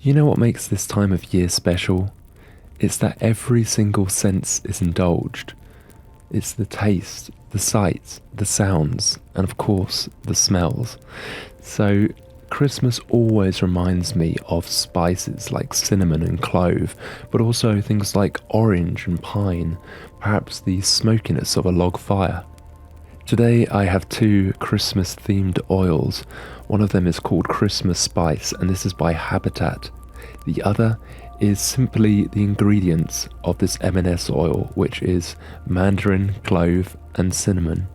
You know what makes this time of year special? It's that every single sense is indulged. It's the taste, the sights, the sounds, and of course, the smells. So, Christmas always reminds me of spices like cinnamon and clove, but also things like orange and pine, perhaps the smokiness of a log fire. Today I have two Christmas themed oils. One of them is called Christmas Spice, and this is by Habitat. The other is simply the ingredients of this M&S oil, which is mandarin, clove, and cinnamon.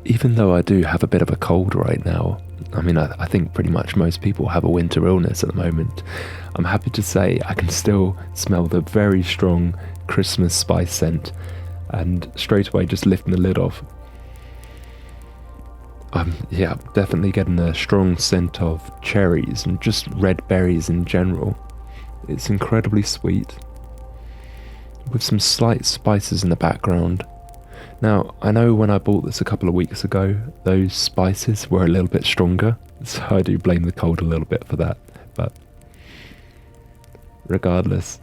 Even though I do have a bit of a cold right now, I think pretty much most people have a winter illness at the moment, I'm happy to say I can still smell the very strong Christmas spice scent, and straight away just lifting the lid off. Definitely getting a strong scent of cherries and just red berries in general. It's incredibly sweet, with some slight spices in the background. Now, I know when I bought this a couple of weeks ago, those spices were a little bit stronger, so I do blame the cold a little bit for that, but regardless,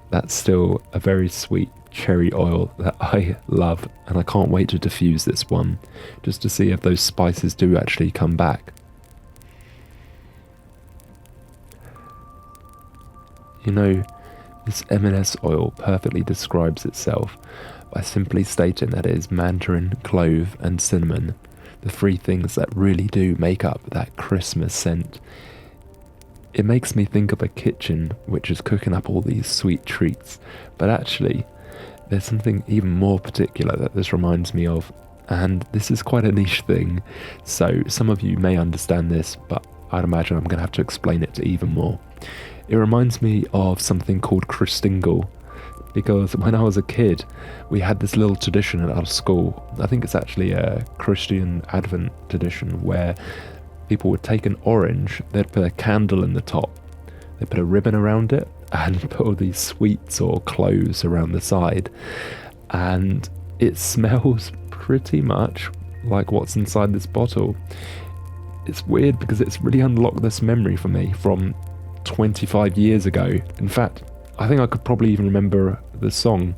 that's still a very sweet cherry oil that I love, and I can't wait to diffuse this one, just to see if those spices do actually come back. You know, this M&S oil perfectly describes itself by simply stating that it is mandarin, clove and cinnamon, the three things that really do make up that Christmas scent. It makes me think of a kitchen which is cooking up all these sweet treats, but actually there's something even more particular that this reminds me of, and this is quite a niche thing, so some of you may understand this, but I'd imagine I'm going to have to explain it to even more. It reminds me of something called Christingle, because when I was a kid, we had this little tradition at our school. I think it's actually a Christian Advent tradition where people would take an orange, they'd put a candle in the top, they'd put a ribbon around it, and put all these sweets or cloves around the side. And it smells pretty much like what's inside this bottle. It's weird because it's really unlocked this memory for me from 25 years ago. In fact, I think I could probably even remember the song.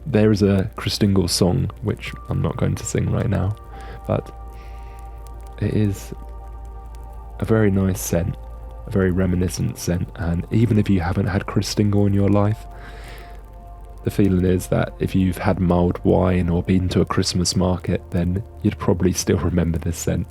There is a Christingle song, which I'm not going to sing right now, but it is a very nice scent, a very reminiscent scent, and even if you haven't had Christingle in your life, the feeling is that if you've had mulled wine or been to a Christmas market, then you'd probably still remember this scent.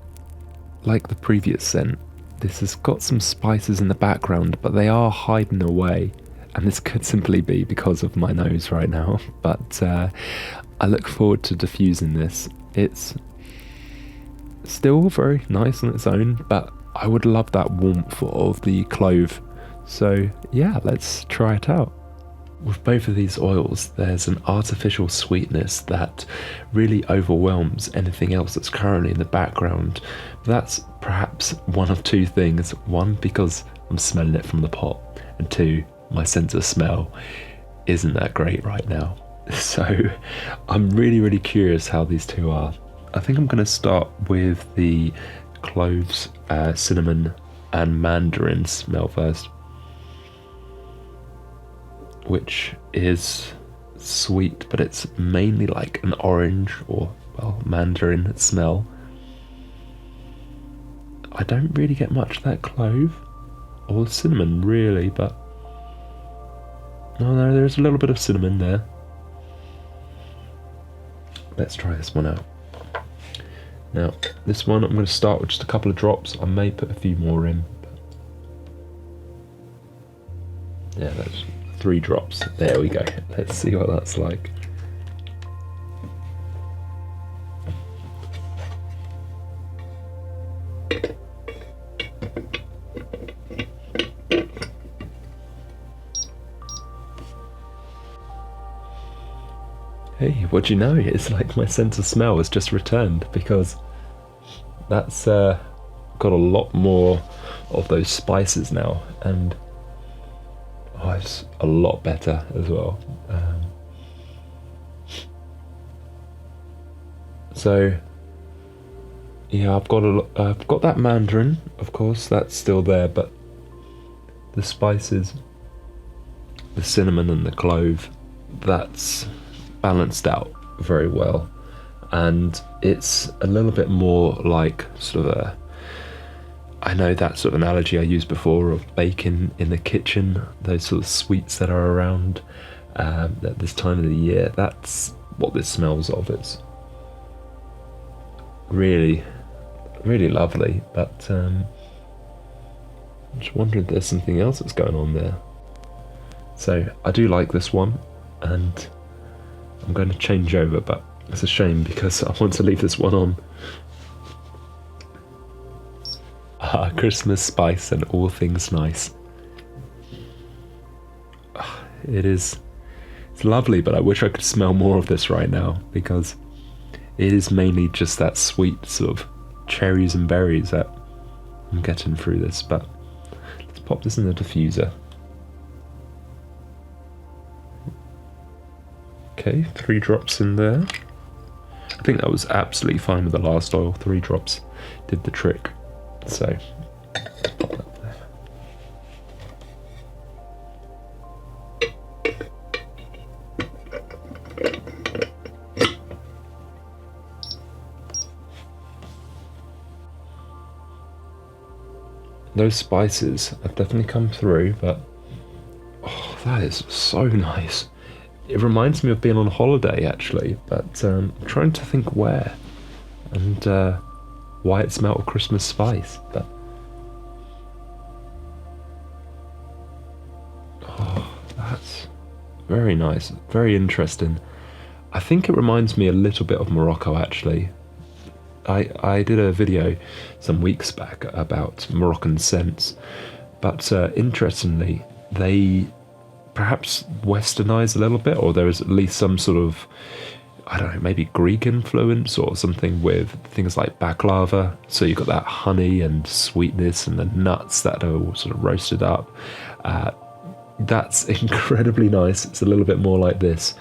Like the previous scent, this has got some spices in the background, but they are hiding away. And this could simply be because of my nose right now, but I look forward to diffusing this. It's still very nice on its own, but I would love that warmth of the clove. So yeah, let's try it out. With both of these oils, there's an artificial sweetness that really overwhelms anything else that's currently in the background. That's perhaps one of two things. One, because I'm smelling it from the pot, and two, my sense of smell isn't that great right now. So I'm really curious how these two are. I think I'm going to start with the cloves, cinnamon and mandarin smell first, which is sweet, but it's mainly like an orange or, well, mandarin smell. I don't really get much of that clove or cinnamon really, but no, there's a little bit of cinnamon there. Let's try this one out. Now, this one I'm going to start with just a couple of drops. I may put a few more in. Yeah, that's 3 drops. There we go. Let's see what that's like. Hey, what do you know? It's like my sense of smell has just returned, because that's got a lot more of those spices now, and it's a lot better as well. So Yeah, I've got that mandarin, of course, that's still there, but the spices, the cinnamon and the clove, that's balanced out very well. And it's a little bit more like sort of a, I know that sort of analogy I used before of baking in the kitchen, those sort of sweets that are around at this time of the year. That's what this smells of. It's really, really lovely, but I'm just wondering if there's something else that's going on there. So I do like this one, and I'm going to change over, but it's a shame because I want to leave this one on. Christmas spice and all things nice. It's lovely, but I wish I could smell more of this right now, because it is mainly just that sweet sort of cherries and berries that I'm getting through this. But let's pop this in the diffuser. Okay, 3 drops in there. I think that was absolutely fine with the last oil. 3 drops did the trick. So pop that there. Those spices have definitely come through, but oh, that is so nice. It reminds me of being on holiday, actually, but I'm trying to think where and why it smelled of Christmas spice. But oh, that's very nice, very interesting. I think it reminds me a little bit of Morocco, actually. I did a video some weeks back about Moroccan scents, but interestingly, they perhaps westernized a little bit, or there is at least some sort of, I don't know, maybe Greek influence or something with things like baklava. So you've got that honey and sweetness and the nuts that are all sort of roasted up. That's incredibly nice. It's a little bit more like this.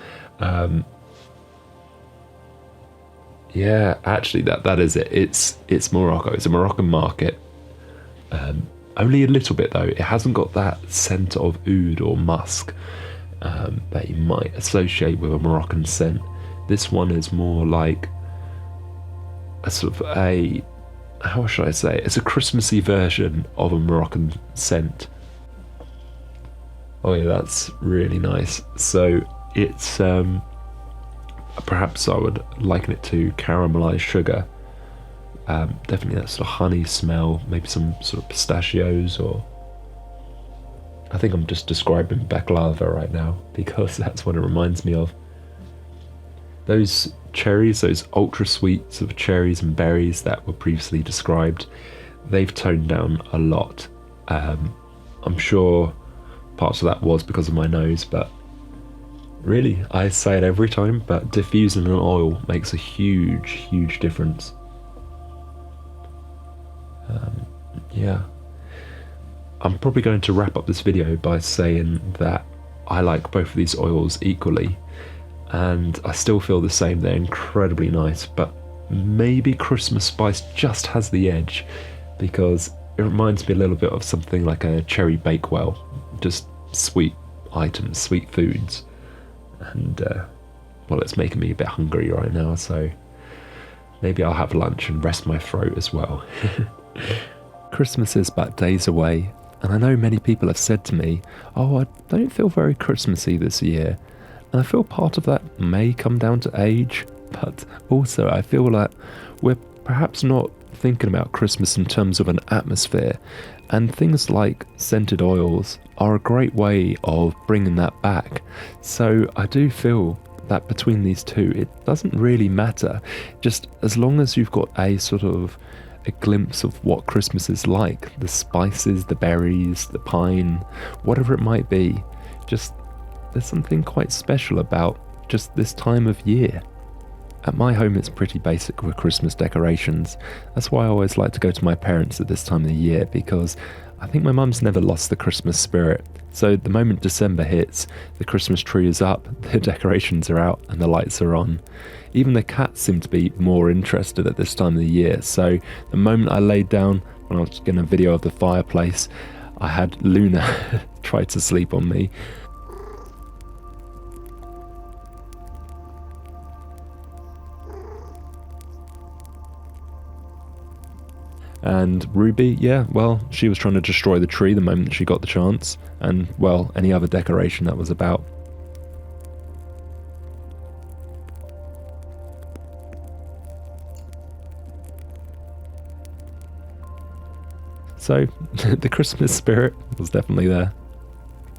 Yeah, actually, that is it. It's Morocco. It's a Moroccan market. Only a little bit though. It hasn't got that scent of oud or musk that you might associate with a Moroccan scent. This one is more like a sort of a, how should I say? It's a Christmassy version of a Moroccan scent. Oh yeah, that's really nice. So it's perhaps I would liken it to caramelized sugar. Definitely that sort of honey smell, maybe some sort of pistachios, or I think I'm just describing baklava right now because that's what it reminds me of. Those cherries, those ultra sweet sort of cherries and berries that were previously described, they've toned down a lot. I'm sure parts of that was because of my nose, but really, I say it every time, but diffusing an oil makes a huge, huge difference. Yeah. I'm probably going to wrap up this video by saying that I like both of these oils equally, and I still feel the same. They're incredibly nice, but maybe Christmas spice just has the edge because it reminds me a little bit of something like a cherry bakewell, just sweet items, sweet foods. And well, it's making me a bit hungry right now, so maybe I'll have lunch and rest my throat as well. Christmas is but days away, and I know many people have said to me, oh, I don't feel very Christmassy this year. And I feel part of that may come down to age, but also I feel like we're perhaps not thinking about Christmas in terms of an atmosphere, and things like scented oils are a great way of bringing that back. So I do feel that between these two, it doesn't really matter, just as long as you've got a sort of a glimpse of what Christmas is like, the spices, the berries, the pine, whatever it might be. Just there's something quite special about just this time of year. At my home it's pretty basic with Christmas decorations. That's why I always like to go to my parents at this time of the year, because I think my mum's never lost the Christmas spirit. So the moment December hits, the Christmas tree is up, the decorations are out and the lights are on. Even the cats seem to be more interested at this time of the year, so the moment I laid down, when I was getting a video of the fireplace, I had Luna try to sleep on me. And Ruby, yeah, well, she was trying to destroy the tree the moment she got the chance, and, well, any other decoration that was about. So, the Christmas spirit was definitely there.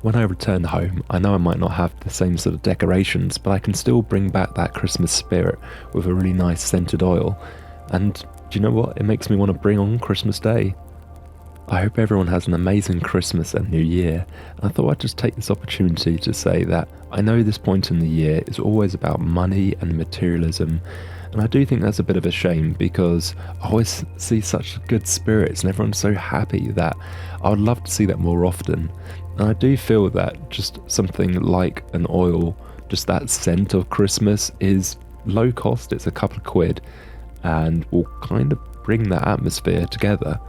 When I return home, I know I might not have the same sort of decorations, but I can still bring back that Christmas spirit with a really nice scented oil. And do you know what? It makes me want to bring on Christmas Day. I hope everyone has an amazing Christmas and New Year. And I thought I'd just take this opportunity to say that I know this point in the year is always about money and materialism. And I do think that's a bit of a shame, because I always see such good spirits and everyone's so happy that I would love to see that more often. And I do feel that just something like an oil, just that scent of Christmas, is low cost. It's a couple of quid and will kind of bring that atmosphere together.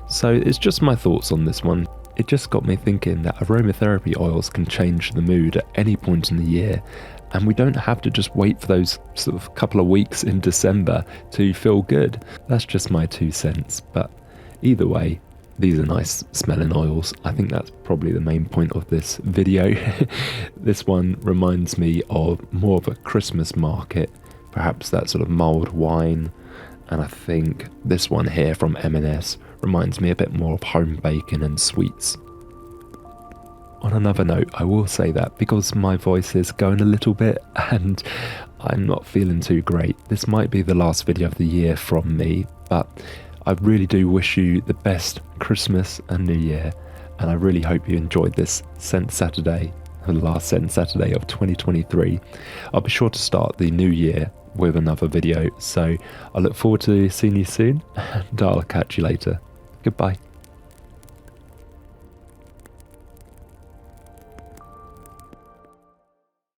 So it's just my thoughts on this one. It just got me thinking that aromatherapy oils can change the mood at any point in the year, and we don't have to just wait for those sort of couple of weeks in December to feel good. That's just my 2 cents, but either way, these are nice smelling oils. I think that's probably the main point of this video. This one reminds me of more of a Christmas market, perhaps that sort of mulled wine, and I think this one here from M&S reminds me a bit more of home baking and sweets. On another note, I will say that because my voice is going a little bit and I'm not feeling too great, this might be the last video of the year from me, but I really do wish you the best Christmas and New Year, and I really hope you enjoyed this Scent Saturday, the last Scent Saturday of 2023. I'll be sure to start the new year with another video, so I look forward to seeing you soon, and I'll catch you later. Goodbye.